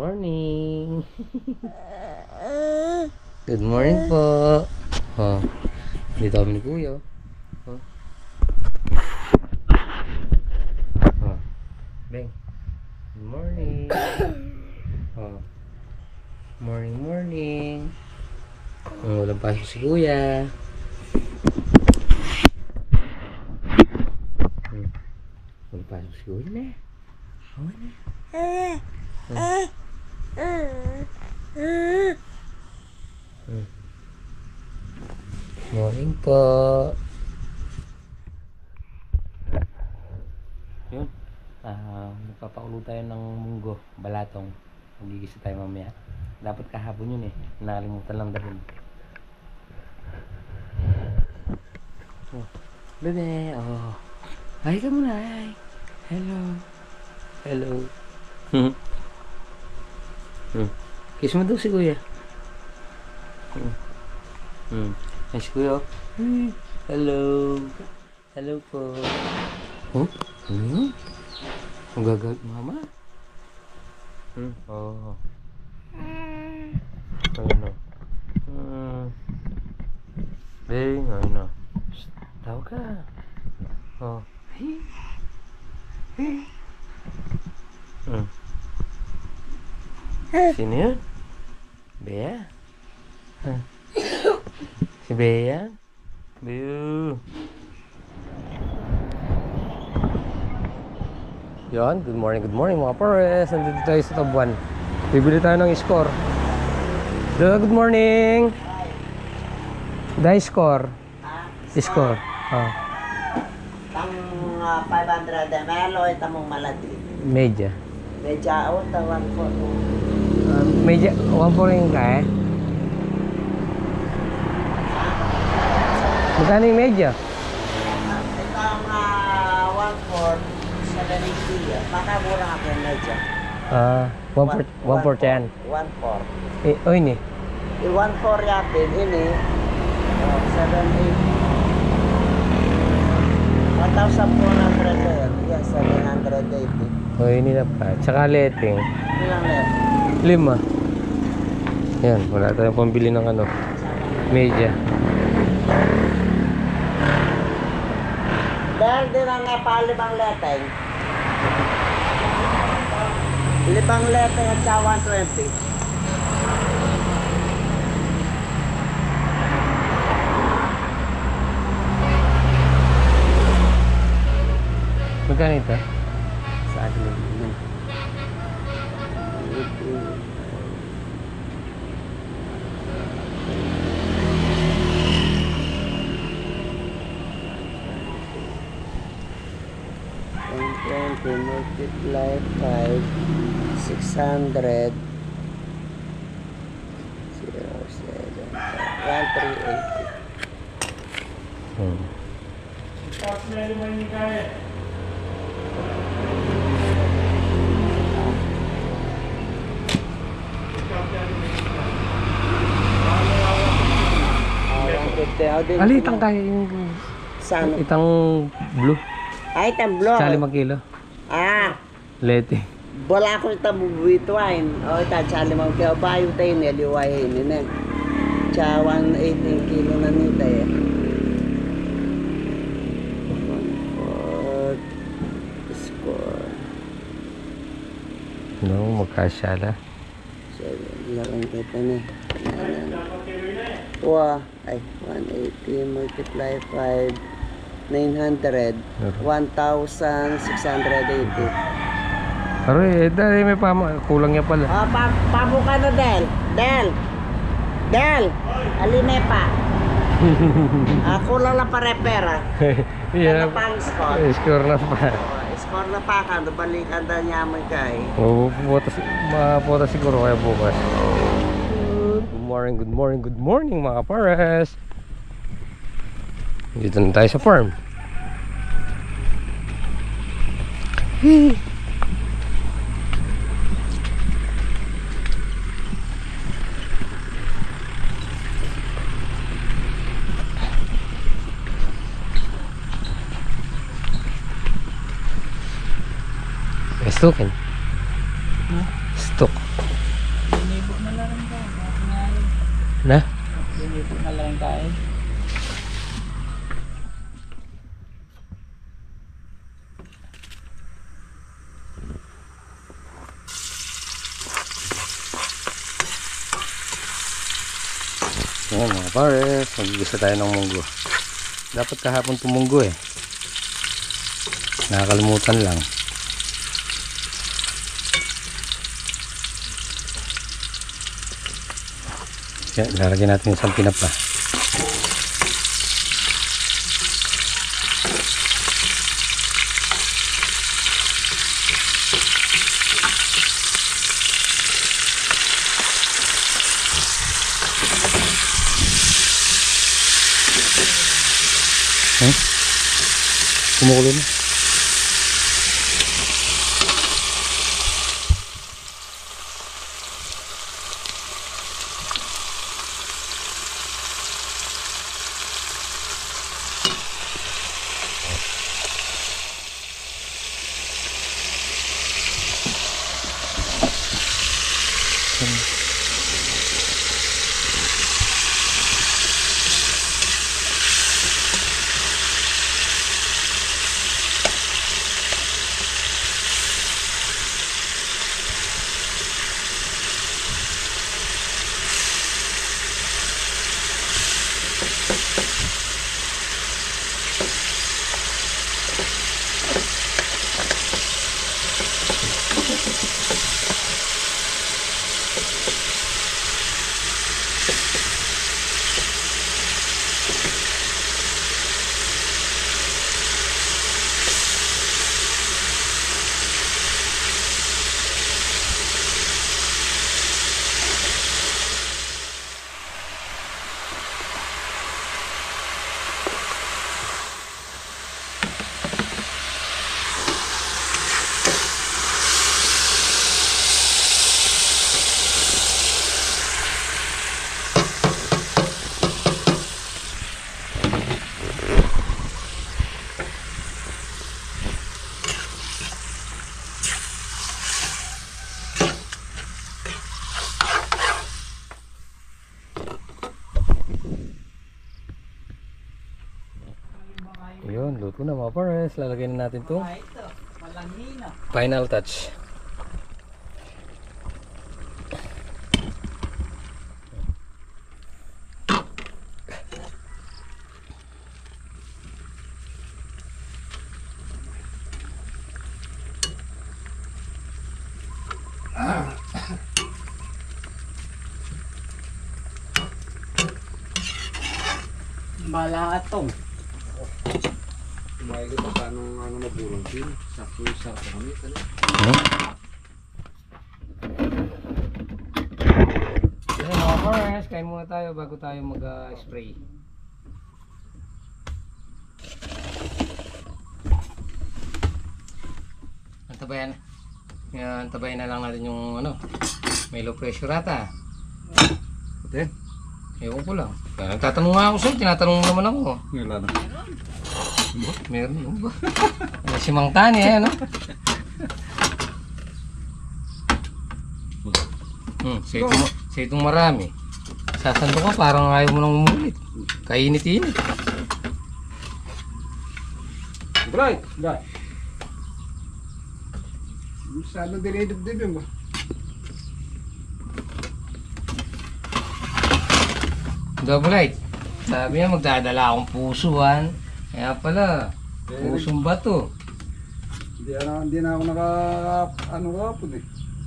morning. Good morning po. Oh, dito kami ni Kuya. Oh. Oh. Beng. Good morning. Oh. Morning, morning. Walang pasok si Kuya. Walang pasok si Kuya na. Oh, na. Morning po. Yun. Magpapakulo tayo ng munggo, balatong. Magigisa tayo mamaya. Dapat kahapon yun eh. Nakalimutan lang dahil. Oh. Bebe, oh. Hi ka muna, hi. Hello. Hello. Kiss mo daw si Kuya. Ay, si Kuya. Hello. Hello po. Oh, ano yun? Ang gagal, mama? Oh. Ano? Beng, ano? Tawag ka. Oh. Hey. Hey. Sino yun? Bea? Si Bea? Bea? Yan, good morning mga pares. Nandito tayo sa Tabuan. Bibili tayo ng score. Good morning. Dahil score. Score. Tang 500 ml o itamong malati. Medya. Medya o tawan ko. Medya, 1.4 yung kaya. Magkano yung medya? Itang 1.4 780. Baka mura ka yung medya. 1.4 yan. 1.4. Eh, oh ini. 1.4 yatin ini. 780. 1,400 yan. Yan, 780. Oh, ini na pa. Tsaka letting. Ilang net? 5. Yan, wala tayong pambili ng ano. Medya. Dahil din ang napalibang leteng. 5 leteng at sa 120. Magkano ito? Sa akin. Multiply 5, 600, 0, 7, 1,380. Alitang kaya yung Saan? itang blue. Ay, tamblo. Sa 5 kilo. Letting. Wala ko ita bubuituin. O, ita, tsali mo kaya bayo tayo niya, liwain nila. Tsa, 180 kilo na nita eh. 1/4 score. No, magkasyala. 7, larang kita na. Wow, ay, 180 multiply 5, 900, 1,680. Aray, dahil may kulang niya pala. Pabuka na, Del. Del, aline pa. Kulang na pa repera. Yeah. Ano pa ang score? Score na pa. Score na pa ka, balikan na niya mo kay. Mapupunta siguro kaya bukas. Good morning mga pares. Dito na tayo sa farm. Stukin. Stuk. Lilipot na lang tayo. Bakit nga yun? Na? Lilipot na lang tayo. Ayan mga pares, mag-igisa tayo ng munggo. Dapat kahapon tumunggo eh. Nakakalimutan lang. Yan, lalagyan natin isang pinapa. Kumukulo na. Yun, luto na mga pares. Lalagyan na natin itong Ito, malangina. final touch. Balatong. Kumain ko pa ano maburong din. Sakto-sakto kami. Yan mga pares, kain muna tayo bago tayo mag-spray. Antabayan. Yan, antabayan na lang natin yung ano, may low pressure ata. Ate? Ewan ko lang. Nagtatanong nga ako sa'yo, tinatanong mo naman ako. Wala na. Meron mo ba? May si Mang Tani eh, ano? Sa itong marami. Sasando ka, parang ayaw mo nang umulit. Kainit-init. Bray! Bray! Sana dinidib-dibin ba? Double light. Sabi niya magdadala akong pusuan. Kaya pala, pusong bato. Hindi na ako ano kapon eh.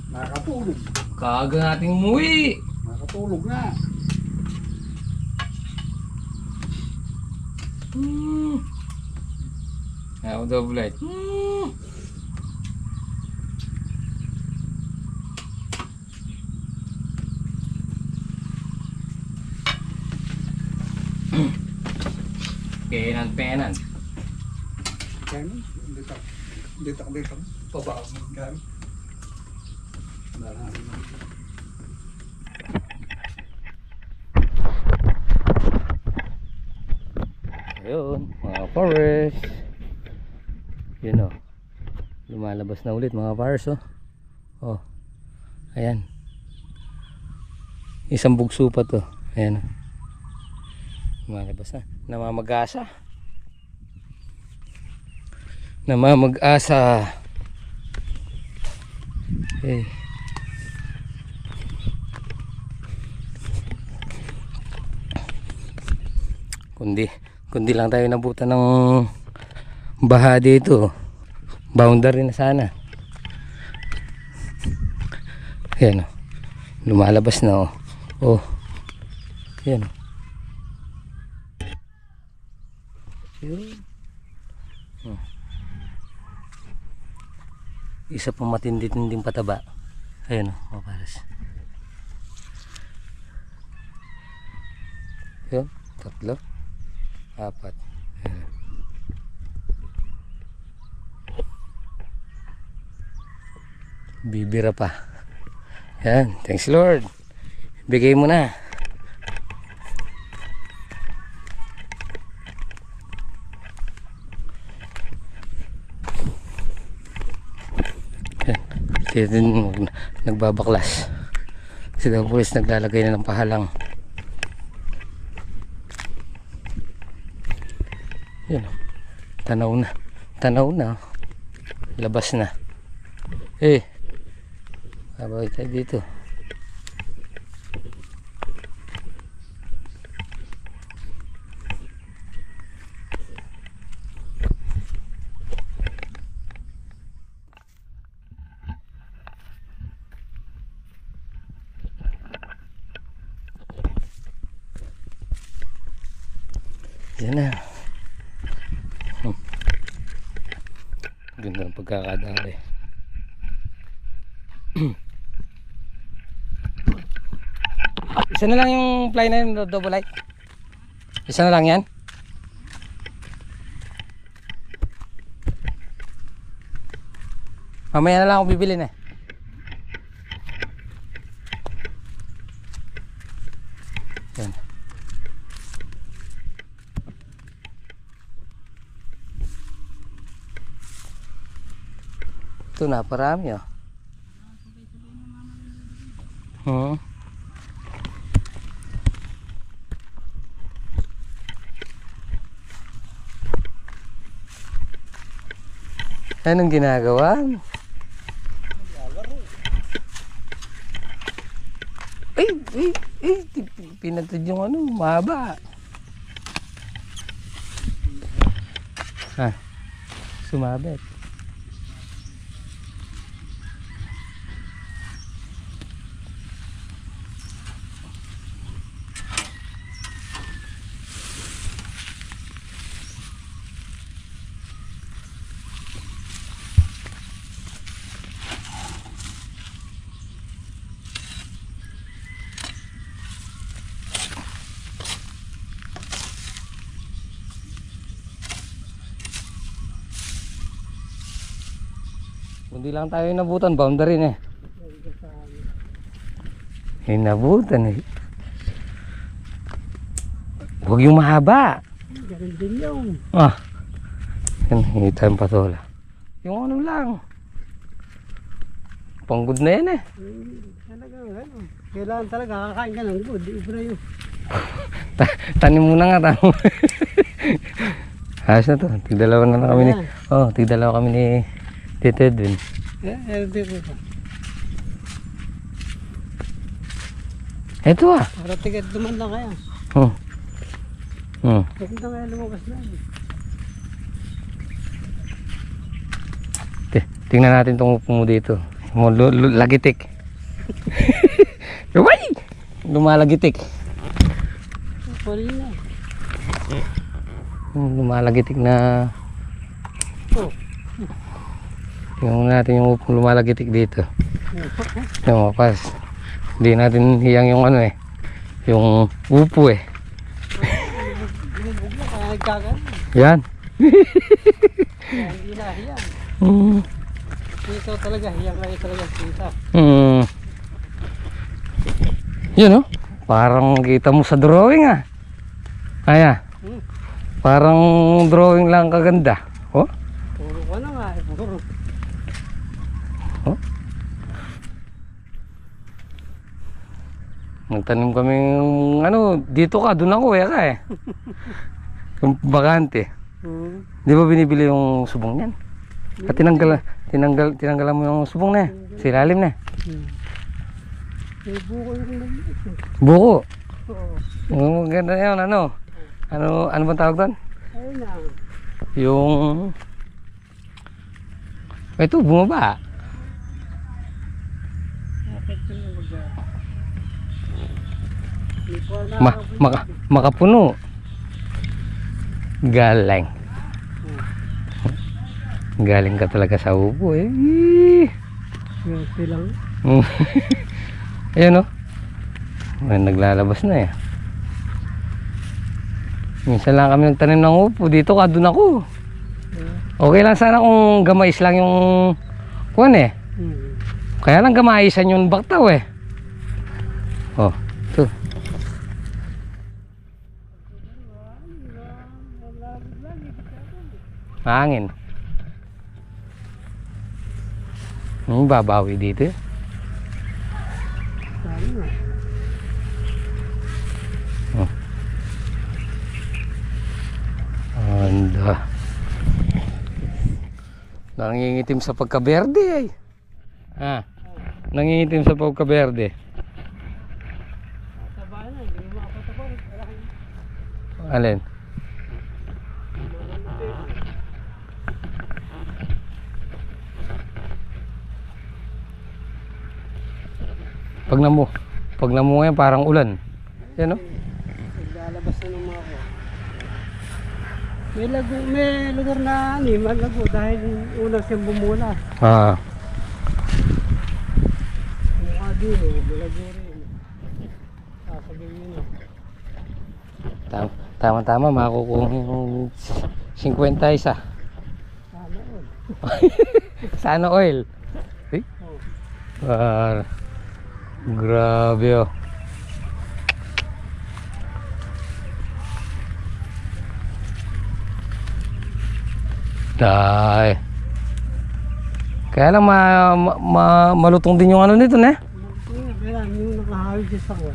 Nakakatulog. Kaga nating umuwi. Nakakatulog nga. Kaya ako double light. Penan. Kaya mo? Dito. Pababa. Kaya mo? Ayun, mga forest. Yun o. Lumalabas na ulit mga forest oh. Oh. Ayan. Isang bugso pa to. Ayan. Lumalabas na. Namamag-asa. Namamag-asa. Okay. Kundi lang tayo nabutan ng baha dito. Boundary na sana. Ayan o. Lumalabas na o. Oh. Ayan o. Isa pang matindi-tinding pataba. Ayan o. Mapalas. Ayan. 3. 4. Ayan. Bibira pa. Yan, thanks Lord. Bigay mo na. Yan. Dito din nagbabaklas. Kasi daw pulis naglalagay na ng pahalang. Yan. Tanaw na. Tanaw na. Labas na. Eh. Babay tayo dito. Yan na. Ganda ng pagkakadali. Isa na lang yung fly na yun, double light. Isa na lang yan. Mamaya na lang ako bibili na. Yan. Ito na, parami oh. Anong ginagawa? Ay, pinatid yung ano, mahaba. Ha, sumabit. Hindi lang tayo nabutan, boundary na eh. Hinabutan eh. Huwag yung mahaba. Ganun din yung. Ah. Yan, hindi tayong patola. Yung ano lang. Panggod na yan eh. Talaga, ano. Kailangan talaga kakain ka ng good. Ibra yun. Tanim muna nga, tanim. Ayos na to. Tigdalawa na lang kami ni... Oh, tigdalawa kami ni Tito Edwin. Ito ah. Para tigat duman lang kaya. Bakit na kaya lumabas na? Tingnan natin itong upo mo dito. Lagitik. Uy! Lumalagitik. Pwede na. Lumalagitik na. Tingnan natin yung upong lumalagitik dito. Yung mapas. Hindi natin hiyang yung ano eh. Yung upo eh. Kaya nagkagan. Yan. Kaya hindi na hiyang. Dito talaga, hiyang lang talaga kita. Yun oh. Parang kita mo sa drawing ah. Aya. Parang drawing lang kaganda. Oh. Puro ka na nga eh. Puro. Oh. Nagtanim kami ng ano, dito ka, doon ako ka eh. Yung bakante. Di ba binibili yung subong niyan? At tinanggalan mo yung subong na sa ilalim na. May buko yung nag-iit eh. Buko. Oo. Ganda yun, ano? Ano bang tawag doon? Ayun na. Yung... Ito, bumaba. Bakit yung Makapuno. Galing. Galing ka talaga sa upo eh. Swerte lang. Ayan o. Ay, naglalabas na eh. Minsan lang kami nagtanim ng upo. Dito ka, doon ako. Okay lang sana kung gamais lang yung kuwan eh. Kaya lang gamaisan yung baktaw eh. Oh, ito. Hangin. Babawi dito eh. Oh. Anda. Nangingitim sa pagkaberde ay. Nangingitim sa pagkaberde. Alin? Pag namu ngayon parang ulan. Yan o. Naglalabas na ng mga ko. May lugar na malago dahil unang siyang bumula. Mukha din malago rin. Sasabihin yun Tama-tama makukuha yung 50 isa. Sana all. Sana oil. Eh? Grabe oh. Dai. Kaya lang malutong din yung ano nito ne? Kaya yung nakahawig sa sakwa.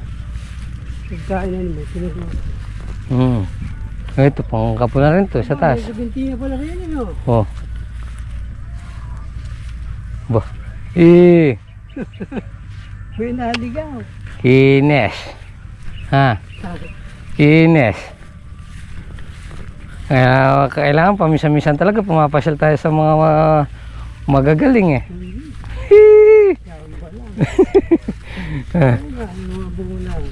Pagkain na naman, sinusunod. Ito, pang kapo na rin to sa taas. May binti na pala rin yun, no? Oh. Bah. May naligaw. Kines. Kines. Kaya kailangan paminsan-minsan talaga pumapasyal tayo sa mga magagaling eh. Yan ba lang. Mga bungo lang.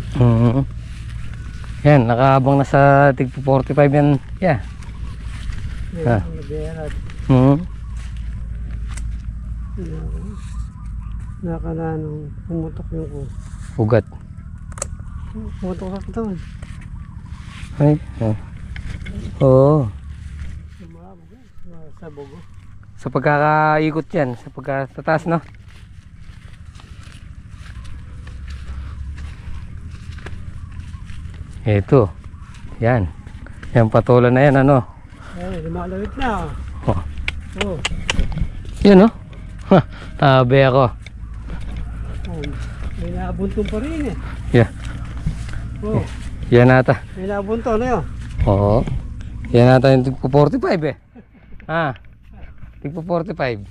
Yan, nakahabang na sa tig 45 yan. Yeah. Yan, nagberat. Nakalanong pumutok yung ko. Ugat. Pumutok sa katawan. Ay, oo. Sumabog yan. Sabog. Sa pagkakaikot yan, sa taas no? Ito. Yan. Yan patulan na yan ano? Ay, lumalawit na. Oh. Yan no? Tabi ako. May nabuntong pa rin eh. Yeah. Oh. Yan nata. May nabunto na yun. Oo. Yan nata yung tigpo 45 eh. Tigpo 45.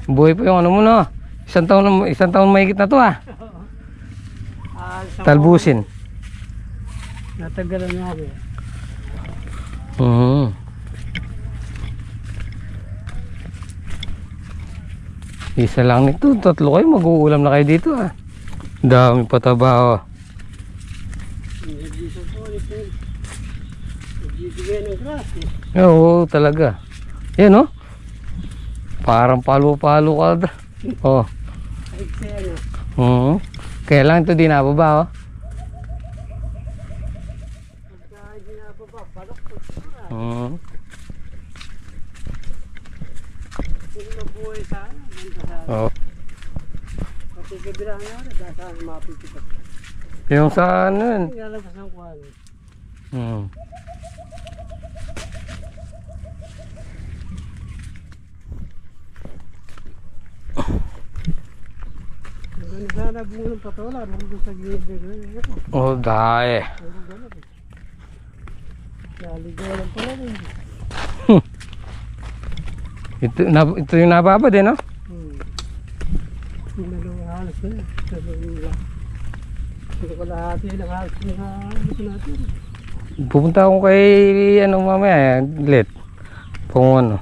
Buhay pa yung ano mo no? Isang taon mahigit na to Talbusin. Natagalan na ako. Isa lang nito, tatlo kayo mag-uulam na kayo dito Dami pataba Hindi sa po ito. Nagbibigay ng grass eh. Oo talaga. Yan oh. Parang palo-palo ka. Oh. Ay, siya Kaya lang ito di nababa Pagka hindi nababa, balok po siya. Kung nabuhay sana, ganda sana. Oh. Pati kabila nga rin, dahil sana mapipitas. Yung sa ano yun? Lalabas ng kuwan. Ano sana bunga ng patola, nandun sa gilid. Oh, dahil. Naligaw lang pala rin. Ito yung nababa din, no? Yung dalawang halos na yun. Hindi ko lahati lang halos na natin. Pupunta ako kay, mamaya, Glet. Kung ano.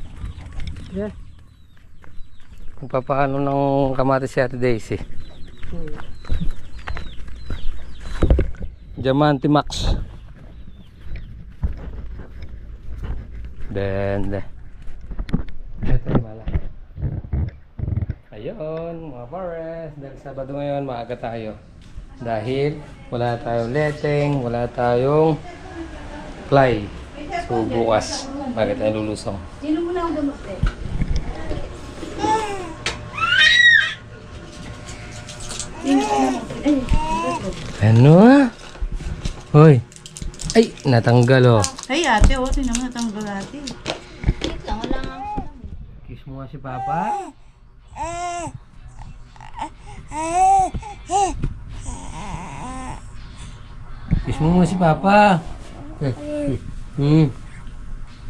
Yeah. Kung papaano ng kamatis si Ate Daisy. Diamante Max. Ito yung mala. Ayun, mga forest. Dahil Sabado ngayon, maaga tayo. Dahil wala tayong leteng, wala tayong fly. So bukas, bakit tayo lulusong? Sino mo na ang gamot eh? Ano? Hoy. Ay, natanggal oh. Ay ate, o, tingnan mo natanggal ate. Wait lang, wala nga ako. Kiss mo nga si Papa. Kiss mo nga si Papa.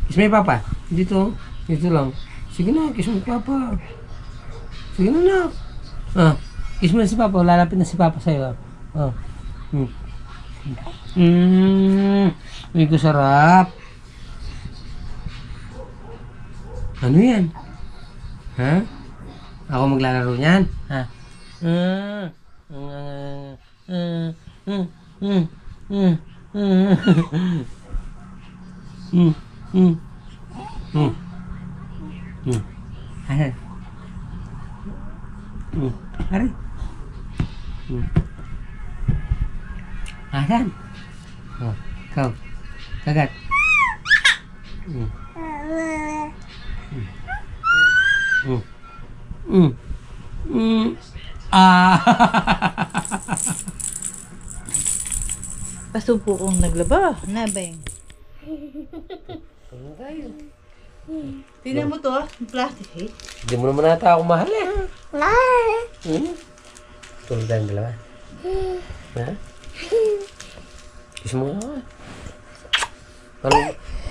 Kiss mo yung Papa. Dito. Dito lang. Sige na, kiss mo yung Papa. Sige na na. Kiss mo na si Papa. Lalapit na si Papa sa'yo. Uy, ko sarap. Ano yan? Ha? Ako maglalaro niyan? Ha? Ari. Asan? Oh, kau. Kagat. Pasupo kong naglaba. Nabeng. Tingnan mo to, yung plastic eh. Hindi mo naman nata ako mahal eh. Tulog tayong dalawa. Ha? Kiss mo nga.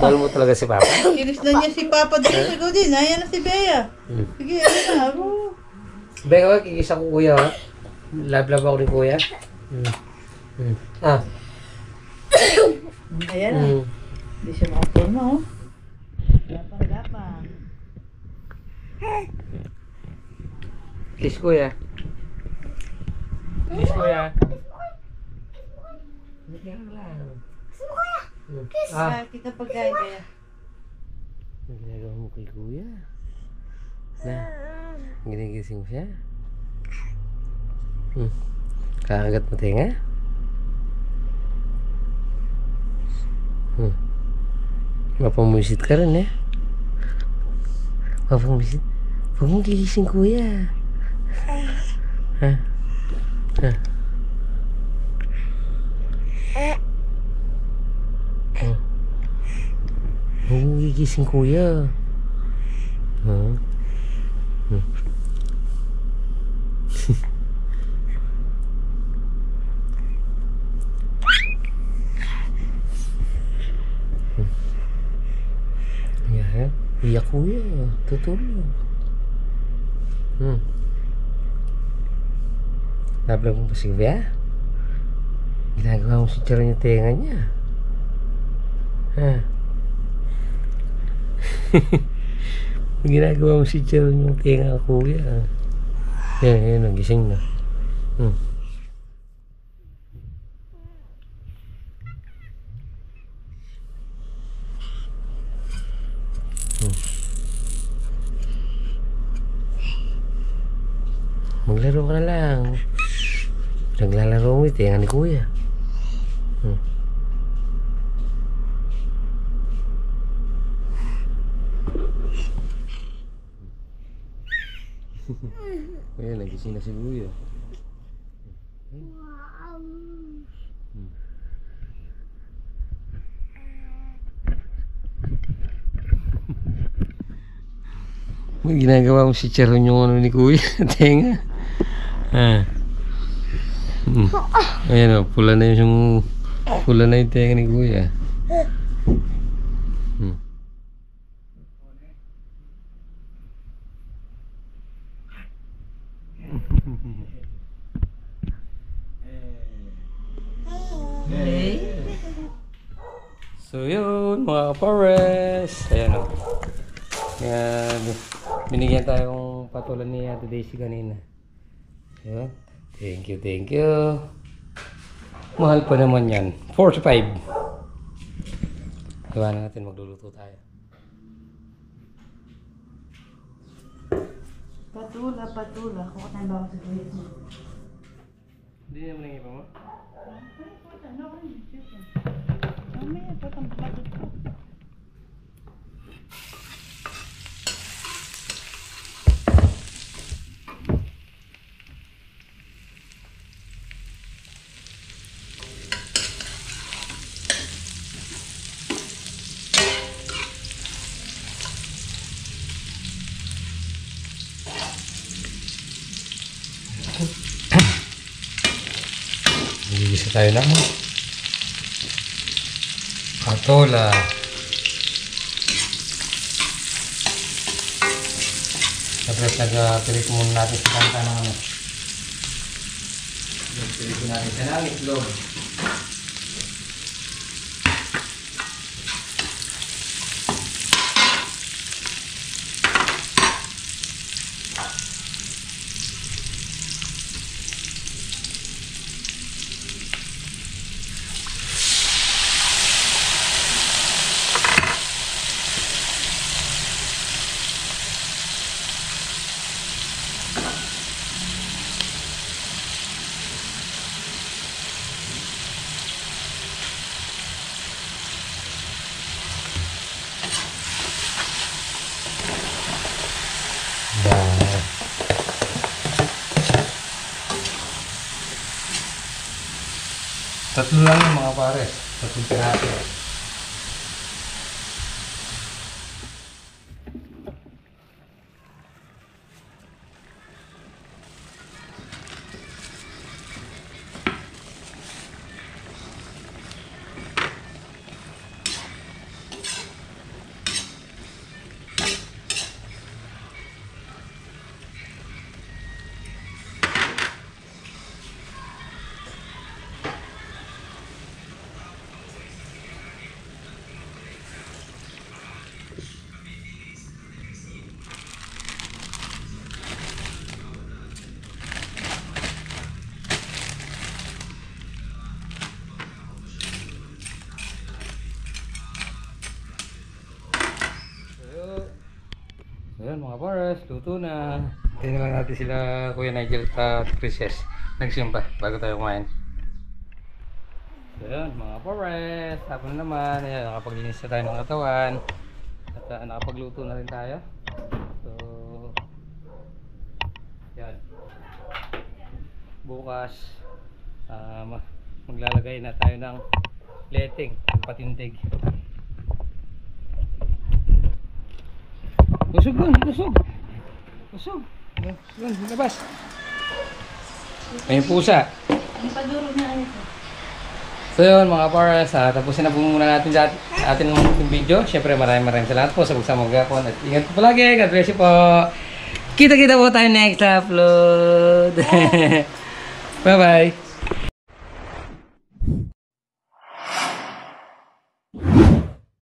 Mahal mo talaga si Papa? Kinis na niya si Papa doon sa ikaw din. Ayan na si Bea. Sige, ano na ako. Beka, kikis ako kuya ha. Love ako ni kuya. Ayan na. Hindi siya makaporma oh. Lapang-lapang. Kiss kuya. Kiss kuya. Kita pagkain Bea. Ang ginagawa mo kay kuya? Na, ginigising mo siya? Kakagat mo tinga? Mapamusit ka rin eh. Mapamusit. Huwag mong gigising kuya. Ha? Ha? Huwag mong gigising kuya. Ha? Yan. Iyak kuya. Tutulog. Nablag mo pa si Bea? Ginagawa mo si Charo yung tenga niya. Ha? Ginagawa mo si Charo yung tenga kuya. Yan, nagising na. Maglaro ka na lang. Naglalaro mo ito, yan ni kuya. Ayan, nagising na si kuya. Ginagawa mo si Charon yung ano ni kuya. Tenga. Ayan o, pula na yung tenga ni Kuya. So yun mga kapores. Ayan o. Yan. Binigyan tayong patulan ni Ate Daisy kanina. Ayan. Thank you, thank you. Mahal pa naman yan. 45. Gawa na natin, magluluto tayo. Patula. Kung ano ba ako sa kulit mo? Hindi naman nangyay pa mo? Mamaya, patang patula. Nagigisa tayo ng patola. Tapos nagpilit muna natin sa kanta ng ano. Nagpilit natin sa ng itlog. Tatlo lang yung mga pares. Tatlong piraso. Ayan mga pares, luto na. Tingnan lang natin sila Kuya Nigel at Princess. Nagsimba bago tayo kumain. So ayan mga pares, hapon na naman. Ayan, nakapaglinis na tayo ng katawan. At nakapagluto na rin tayo. So yan. Bukas maglalagay na tayo ng letting, patindig. Busog doon, busog. Busog. Doon, labas. May pusa. Ang paduro na ito. So yun mga pares, tapusin na po muna natin atin ng video. Siyempre maraming salamat po sa pagsama gapon. At ingat po palagi. God bless you po. Kita-kita po tayo next upload. Bye-bye.